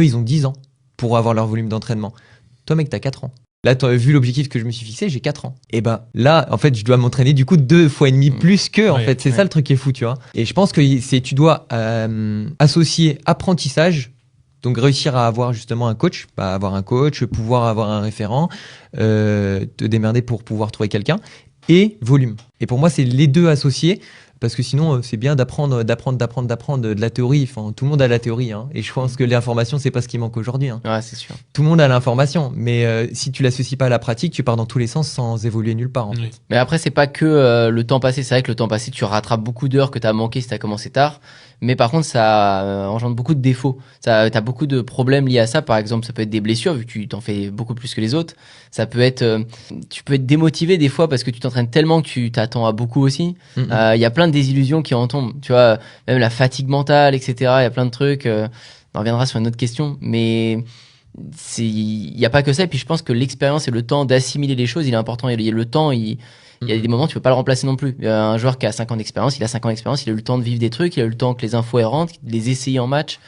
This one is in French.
Eux, ils ont 10 ans pour avoir leur volume d'entraînement. Toi, mec, t'as 4 ans. Là, vu l'objectif que je me suis fixé, j'ai 4 ans. Et ben là, en fait, je dois m'entraîner du coup 2,5 fois plus qu'eux, en Ouais, fait. C'est ouais. ça le truc qui est fou, tu vois. Et je pense que tu dois associer apprentissage, donc réussir à avoir justement un coach, avoir un coach, pouvoir avoir un référent, te démerder pour pouvoir trouver quelqu'un, et volume. Et pour moi, c'est les deux associés. Parce que sinon, c'est bien d'apprendre de la théorie. Enfin, tout le monde a la théorie, hein. Et je pense que l'information, c'est pas ce qui manque aujourd'hui, hein. Ouais, c'est sûr. Tout le monde a l'information, mais si tu l'associes pas à la pratique, tu pars dans tous les sens sans évoluer nulle part, en Oui. fait. Mais après, c'est pas que le temps passé. C'est vrai que le temps passé, tu rattrapes beaucoup d'heures que tu as manqué si tu as commencé tard. Mais par contre, ça engendre beaucoup de défauts. Tu as beaucoup de problèmes liés à ça. Par exemple, ça peut être des blessures, vu que tu t'en fais beaucoup plus que les autres. Ça peut être, tu peux être démotivé des fois parce que tu t'entraînes tellement que tu t'attends à beaucoup aussi. Il y a plein de désillusions qui en tombent. Tu vois, même la fatigue mentale, etc. Il y a plein de trucs. On reviendra sur une autre question. Mais il n'y a pas que ça. Et puis je pense que l'expérience et le temps d'assimiler les choses, il est important. Et le temps, il y a des moments, tu peux pas le remplacer non plus. Un joueur qui a 5 ans d'expérience, il a 5 ans d'expérience, il a eu le temps de vivre des trucs, il a eu le temps que les infos rentrent, de les essayer en match.